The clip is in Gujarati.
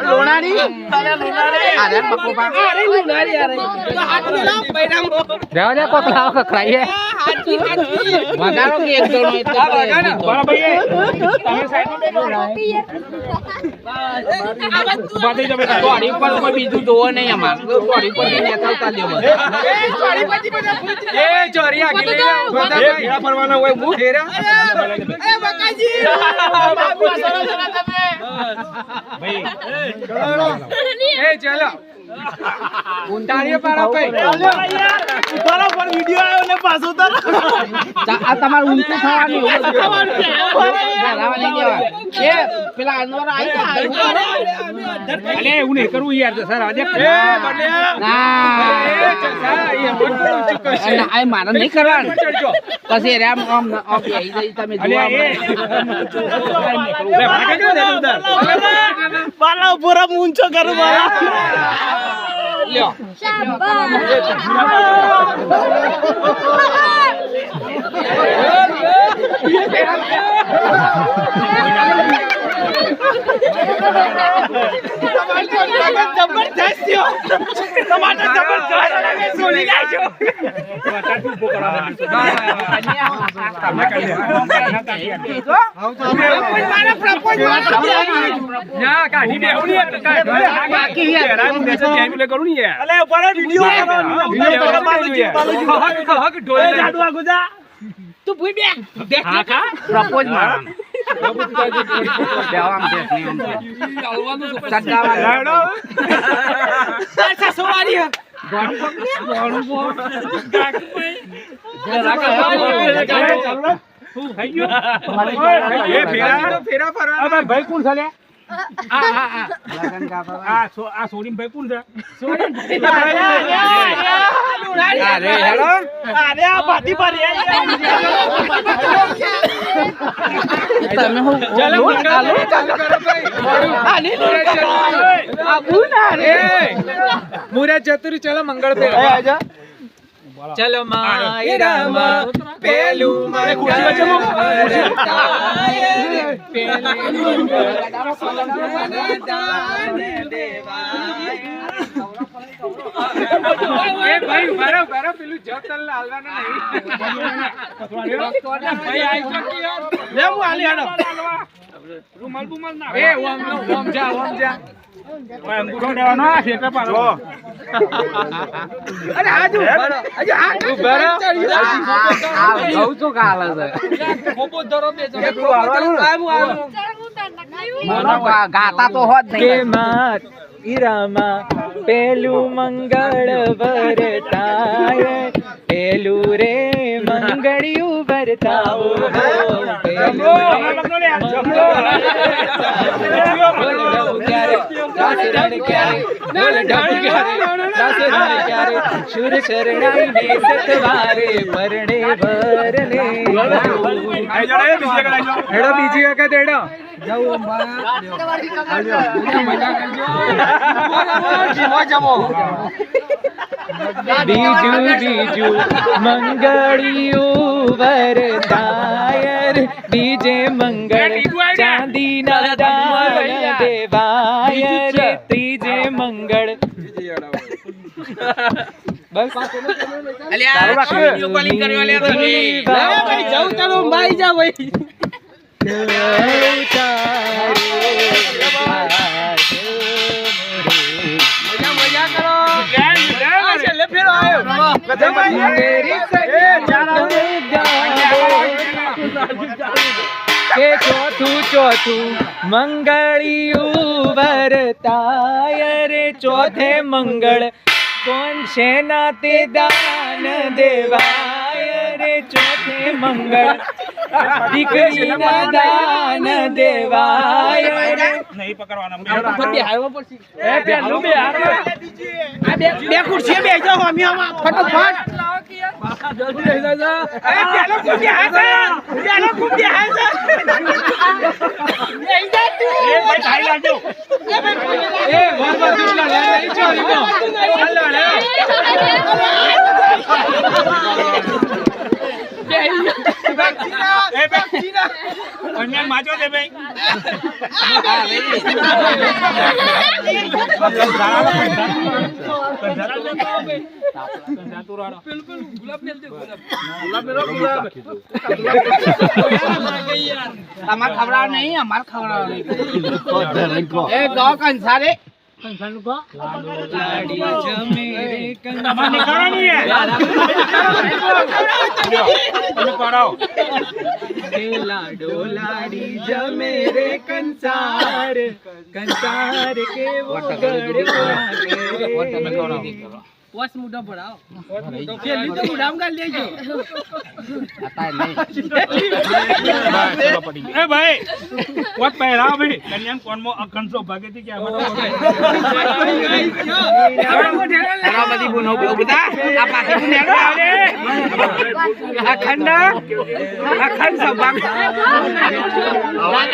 લોનારી અરે પપ્પા અરે લોનારી અરે તો હાથ મે લાવ પૈડા જાવ લે કોકલા ખખરાઈએ હાથી વધારો કે એક જણો એટલે બરાબર ભાઈ તમે સાઈડ માં બેઠો બાદે જમે સોરી પર કોઈ બીજું જોવો નહીં અમાર સોરી પર નેતાવતા દેવો સોરી પછી બધા એ ચોરી આગી લઈ લો બધા ફેરા ફરવાના હોય હું ફેરા એ બકાજી બાબુ સરસ સરસ તમે ભાઈ એ ચાલો ઉંટાળીએ પાડો ભાઈ ઉતારો પર વિડિયો આવ્યો ને પાછો ઉતારો આ તમાર ઊંચું થવાનું લાવા લઈ જવા એ પેલા અનવર આવી અલે એવું નહીં કરવું યાર સર આજે એ બલ્યા ના એ ચસા એ મોટું ઊંચું કરશે આ મારા નહીં કરવાનું પછી રામ આમ આમ આવી જઈ તમે જોવા લે ભાગે જો દે ઉધર પાલા પૂરા ઊંચો કરું મારા લ્યો જબરદસ્ત થયો ટમાટર જબરદસ્ત લાગે સોલી લાગ્યો વાટા ઉભો કરાવવા ના કાઢી દે ઓલી બાકી યાર મેસેજ કેમ કરું ની યાર અલે ઉપર વિડિયો કરો હક ઢોલ જાડવા ગુજા તું ભૂઈ બે દેખ કા પ્રપોઝ માર દેવામ દેખ નહીં ચાલવાનું ચડાવા લાડો પાછા સવારી ગોળું બો ગાક ભાઈ જરા કા ચાલો થઈ ગયો એ ફેરા ફરવા અબે ભાઈ કોણ છે લે લગન કા આ સોડીમ ભાઈ કોણ છે સોડીમ અરે હેલો અરે આ બાતી પર તમે હો ચાલો ચાલો કરો ભાઈ આની આબુ ના રે મુરા ચતુર ચલો મંગળ પે આજા ચલો માય રામ પેલું મારે ખુશી વચ્ચે એ ભાઈ બરાબર બરાબર પેલું જતલ હાલવાના નહીં ભાઈ આઈ તો કે યાર લે હું હાલી હાડો રૂમાલ બુમાલ ના એ ઓમ જા ઓય અંગૂઠો દેવાનો આ શેટા પાડો અરે આજુ આજુ આ બરો તો કાલે છે કોપો ધરો બે ગાતા તો હોત નહીં કે માત ઈરામા પેલું મંગળ વરતાય પેલું રે મંગળિયું વરતાવો શુર શરણાઈ ને સતવારે પરણે વરને હેડો બીજી વખત હેડો જાઓ બીજું બીજું મંગળિયું વરતાયર બીજે મંગળ ચાંદીના દાન દેવાયર ત્રીજે મંગળ બસ અલ્યા વિડિયો કોલિંગ કર્યો લે તમે ભાઈ જાવ ચાલો ભાઈ જાવ ભાઈ મજા કરો છેલ્લે ફેરો આવ્યો કે ચોથું મંગળિયું વરતાય રે ચોથે મંગળ કોણ સેના તે દાન દેવાય રે ચોથે મંગળ દીકરીના દાન દેવાય રે નહીં પકડવાના બે હારવા પડશે એ પેલું બે હારવા આ બે ખુરશી બે જાઓ અમે ફટાફટ જલ્દી લઈ જા એ પેલો ખુરશી હાથે પેલો ખુરશી હાથે લઈ જા તું એ ભાઈ ખાઈ લાજો એ વર દૂર લા લે ચોરી કો હાલો લે એ બેક્ટીના કન્યા માજો દે ભાઈ અમાર ખવડાવ નહીં અમાર ખવડાવ નહીં એ ગો કંસારે કંસાનું ગો લાડી જમે રે તમાર નીકળવાની હે તમે પડાવો એ લાડો લાડી જમે રે કંસાર કંસાર કેવો ગડવા વસ મુઢો પડાવો છેલ્લી તો મુઢામ કાઢ લેજો એ ભાઈ કોટ પહેરાવ ભાઈ કન્યાન કોનમાં અખંડ સૌભાગ્યથી કે એના બધી ગુનો બધા આ પાછી ગુનેડો આવે અખંડ સભાગ ભગવાન